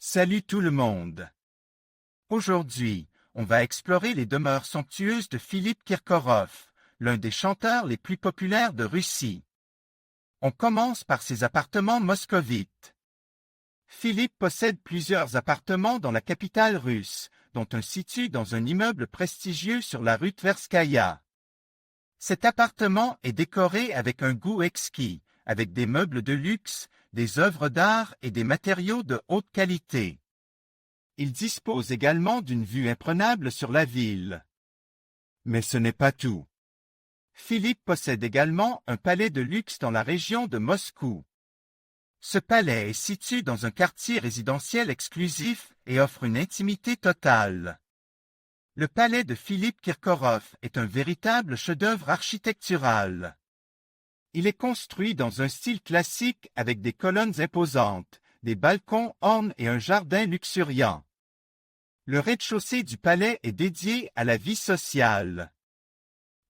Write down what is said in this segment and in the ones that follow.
Salut tout le monde! Aujourd'hui, on va explorer les demeures somptueuses de Philippe Kirkorov, l'un des chanteurs les plus populaires de Russie. On commence par ses appartements moscovites. Philippe possède plusieurs appartements dans la capitale russe, dont un situé dans un immeuble prestigieux sur la rue Tverskaya. Cet appartement est décoré avec un goût exquis, avec des meubles de luxe, des œuvres d'art et des matériaux de haute qualité. Il dispose également d'une vue imprenable sur la ville. Mais ce n'est pas tout. Philippe possède également un palais de luxe dans la région de Moscou. Ce palais est situé dans un quartier résidentiel exclusif et offre une intimité totale. Le palais de Philippe Kirkorov est un véritable chef-d'œuvre architectural. Il est construit dans un style classique avec des colonnes imposantes, des balcons ornes et un jardin luxuriant. Le rez-de-chaussée du palais est dédié à la vie sociale.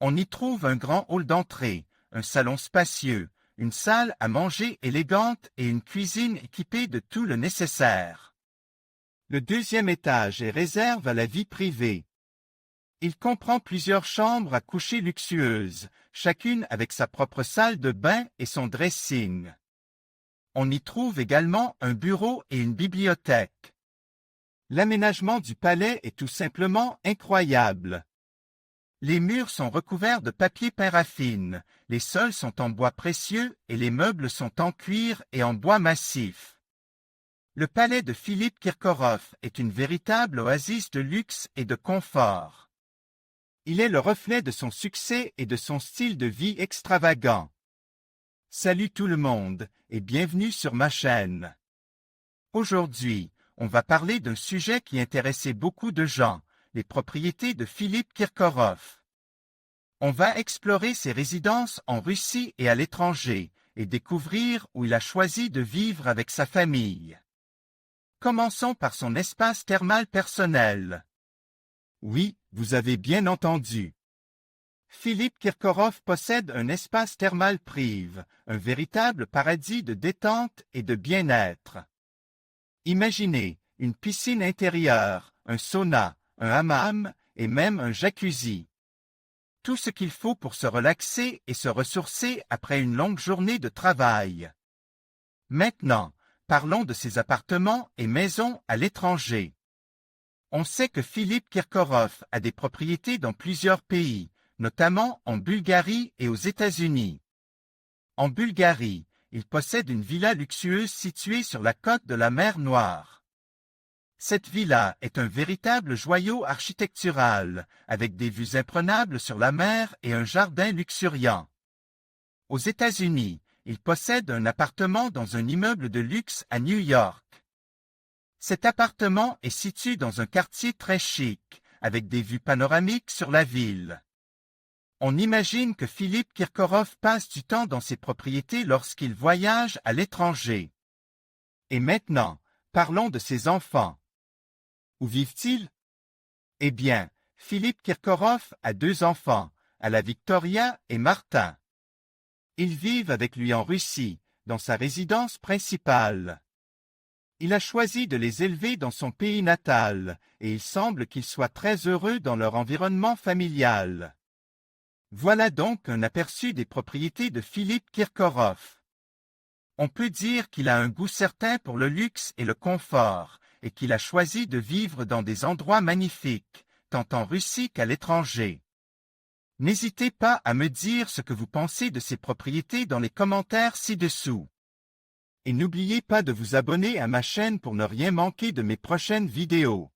On y trouve un grand hall d'entrée, un salon spacieux, une salle à manger élégante et une cuisine équipée de tout le nécessaire. Le deuxième étage est réservé à la vie privée. Il comprend plusieurs chambres à coucher luxueuses, chacune avec sa propre salle de bain et son dressing. On y trouve également un bureau et une bibliothèque. L'aménagement du palais est tout simplement incroyable. Les murs sont recouverts de papier paraffine, les sols sont en bois précieux et les meubles sont en cuir et en bois massif. Le palais de Philippe Kirkorov est une véritable oasis de luxe et de confort. Il est le reflet de son succès et de son style de vie extravagant. Salut tout le monde et bienvenue sur ma chaîne. Aujourd'hui, on va parler d'un sujet qui intéressait beaucoup de gens, les propriétés de Philippe Kirkorov. On va explorer ses résidences en Russie et à l'étranger et découvrir où il a choisi de vivre avec sa famille. Commençons par son espace thermal personnel. Oui, vous avez bien entendu. Philippe Kirkorov possède un espace thermal privé, un véritable paradis de détente et de bien-être. Imaginez une piscine intérieure, un sauna, un hammam et même un jacuzzi. Tout ce qu'il faut pour se relaxer et se ressourcer après une longue journée de travail. Maintenant, parlons de ses appartements et maisons à l'étranger. On sait que Philippe Kirkorov a des propriétés dans plusieurs pays, notamment en Bulgarie et aux États-Unis. En Bulgarie, il possède une villa luxueuse située sur la côte de la mer Noire. Cette villa est un véritable joyau architectural, avec des vues imprenables sur la mer et un jardin luxuriant. Aux États-Unis, il possède un appartement dans un immeuble de luxe à New York. Cet appartement est situé dans un quartier très chic, avec des vues panoramiques sur la ville. On imagine que Philippe Kirkorov passe du temps dans ses propriétés lorsqu'il voyage à l'étranger. Et maintenant, parlons de ses enfants. Où vivent-ils? Eh bien, Philippe Kirkorov a 2 enfants, Alla Victoria et Martin. Ils vivent avec lui en Russie, dans sa résidence principale. Il a choisi de les élever dans son pays natal, et il semble qu'ils soient très heureux dans leur environnement familial. Voilà donc un aperçu des propriétés de Philippe Kirkorov. On peut dire qu'il a un goût certain pour le luxe et le confort, et qu'il a choisi de vivre dans des endroits magnifiques, tant en Russie qu'à l'étranger. N'hésitez pas à me dire ce que vous pensez de ces propriétés dans les commentaires ci-dessous. Et n'oubliez pas de vous abonner à ma chaîne pour ne rien manquer de mes prochaines vidéos.